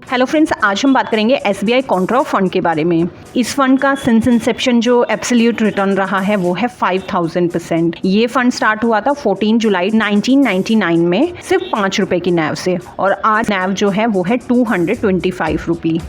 Hello friends, आज हम बात करेंगे SBI कॉन्ट्रा फंड के बारे में। इस फंड का सिंस इंसेप्शन जो एब्सोल्यूट रिटर्न रहा है वो है 5000%। ये फंड स्टार्ट हुआ था 14 जुलाई 1999 में सिर्फ 5 रुपए की नैव से, और आज नैव जो है वो है 225 रुपी।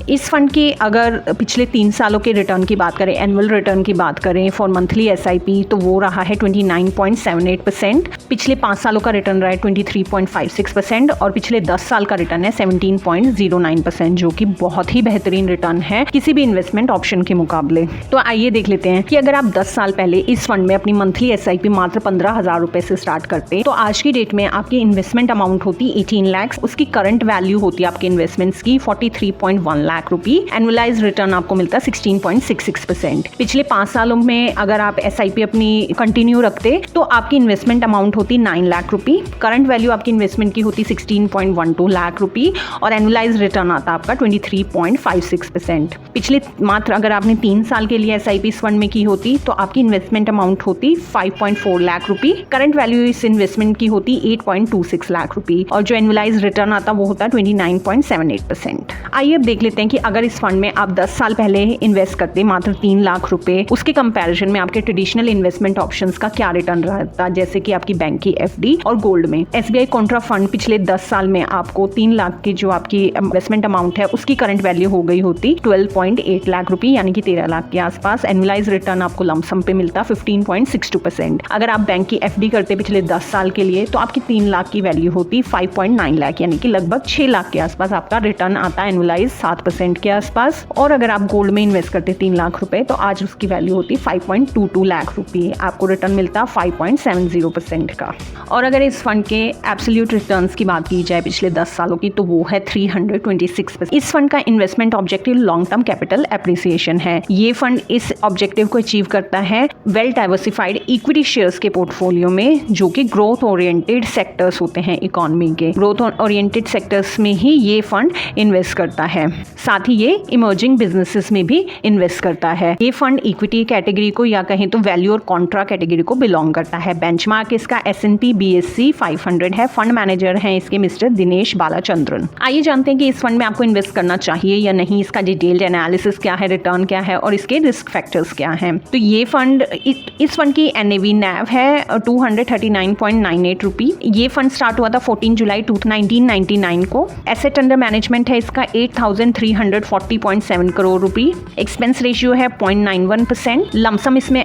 इस फंड की अगर पिछले 3 सालों के रिटर्न की बात करें, एनुअल रिटर्न की बात करें फॉर मंथली SIP, तो वो रहा है 29.78%। पिछले 5 सालों का रिटर्न रहा है 23.56%, और पिछले 10 साल का रिटर्न है 17.09%, जो कि बहुत ही बेहतरीन रिटर्न है किसी भी इन्वेस्टमेंट ऑप्शन के मुकाबले। तो आइए देख लेते हैं कि अगर आप 10 साल पहले इस फंड में अपनी मंथली SIP मात्र 15,000 रुपए से स्टार्ट करते तो आज की डेट में आपकी इन्वेस्टमेंट अमाउंट होती 18 लाख, उसकी करंट वैल्यू होती आपके इन्वेस्टमेंट्स की 43.1 लाख रुपी। एनुअलाइज रिटर्न आपको मिलता 16.66%। पिछले 5 सालों में अगर आप SIP अपनी कंटिन्यू रखते तो आपकी इन्वेस्टमेंट अमाउंट होती 9 लाख रुपी, करंट वैल्यू आपकी इन्वेस्टमेंट की होती 16.12 लाख रुपी, और एनुअलाइज रिटर्न आता आपका 23.56%। पिछले मात्र अगर आपने 3 साल के लिए SIP इस फंड में की होती तो आपकी इन्वेस्टमेंट अमाउंट होती 5.4 लाख रुपी, करंट वैल्यू इस इन्वेस्टमेंट की होती 8.26 लाख रुपी, और जो एनुअलाइज रिटर्न आता वो होता 29.78%। आइए अब देख लेते हैं कि अगर इस फंड में आप 10 साल पहले इन्वेस्ट करते मात्र 3 लाख रुपए, उसके कंपैरिजन में आपके ट्रेडिशनल इन्वेस्टमेंट ऑप्शंस का क्या रिटर्न रहता, जैसे कि आपकी बैंक की FD और गोल्ड में। SBI कॉन्ट्रा फंड पिछले 10 साल में आपको 3 लाख की जो आपकी इन्वेस्टमेंट अमाउंट है उसकी करंट वैल्यू हो गई होती 12.8 लाख रुपी, यानी कि 13 लाख के आसपास। एनुअलाइज रिटर्न आपको लमसम पे मिलता 15.62%। अगर आप बैंक की FD करते पिछले 10 साल के लिए तो आपकी 3 लाख की वैल्यू होती 5.9 लाख, यानी कि लगभग 6 लाख के आसपास आपका रिटर्न आता एनुअलाइज 7% के आसपास। और अगर आप गोल्ड में इन्वेस्ट करते 3 लाख रुपए तो आज उसकी वैल्यू होती 5.22 लाख रुपए, आपको रिटर्न मिलता 5.70% का। और अगर इस फंड के एब्सोल्यूट रिटर्न्स की बात की जाए पिछले 10 सालों की तो वो है 326%। इस फंड का investment objective long term capital appreciation है। ये फंड इस ऑब्जेक्टिव को अचीव करता है वेल डाइवर्सिफाइड इक्विटी शेयर्स के पोर्टफोलियो में, जो कि ग्रोथ ओरिएंटेड सेक्टर्स होते हैं इकोनॉमी के। ग्रोथ ओरिएंटेड सेक्टर्स में ही ये फंड इन्वेस्ट करता है, साथ ही ये इमर्जिंग बिजनेसेस में भी इन्वेस्ट करता है। ये फंड इक्विटी कैटेगरी को या कहें तो वैल्यू और कॉन्ट्रा कैटेगरी को बिलोंग करता है। बेंचमार्क इसका S&P BSE 500 है। फंड मैनेजर हैं इसके मिस्टर दिनेश बालाचंद्रन। आइए जानते हैं कि इस फंड में आपको इन्वेस्ट करना चाहिए या नहीं, इसका डिटेल्ड एनालिसिस क्या है, रिटर्न क्या है और इसके रिस्क फैक्टर्स क्या हैं। तो ये फंड इस फंड की NAV है 239.98 रुपी। ये फंड स्टार्ट हुआ था 14 जुलाई 1999 को। एसेट अंडर मैनेजमेंट है इसका 8,340.7 करोड़ रुपी। एक्सपेंस रेशियो है 0.91%। लमसम इसमें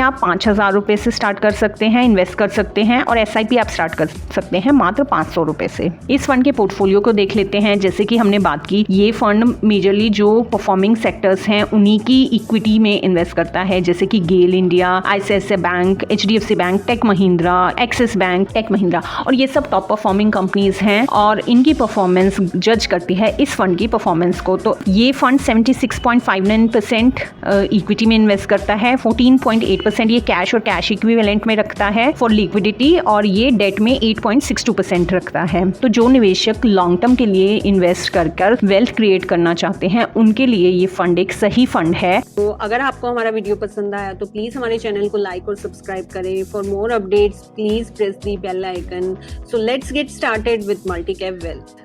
आप 5,000 रुपए से स्टार्ट कर सकते हैं, इन्वेस्ट कर सकते हैं, और SIP आप स्टार्ट कर सकते हैं मात्र 500 रुपए से। इस फंड के पोर्टफोलियो को देख लेते हैं। जैसे कि हमने बात की, ये फंड मेजरली जो परफॉर्मिंग सेक्टर्स हैं उन्हीं की इक्विटी में इन्वेस्ट करता है, जैसे कि GAIL India, ICICI Bank, HDFC Bank, Tech Mahindra, Axis Bank, Tech Mahindra, और ये सब टॉप परफॉर्मिंग कंपनीज हैं और इनकी परफॉर्मेंस जज करती है इस फंड की परफॉर्मेंस को। तो ये फंड 76.59% इक्विटी में इन्वेस्ट करता है, 14.8% ये कैश और कैश इक्विवेलेंट में रखता है फॉर लिक्विडिटी, और ये डेट में 8.62% रखता है। तो जो निवेशक लॉन्ग टर्म के लिए इन्वेस्ट कर वेल्थ क्रिएट करना चाहते हैं उनके लिए ये फंड एक सही फंड है। तो अगर आपको हमारा वीडियो पसंद आया तो प्लीज हमारे चैनल को लाइक और सब्सक्राइब करें। For more updates please press the bell icon. So let's get started with multicap wealth.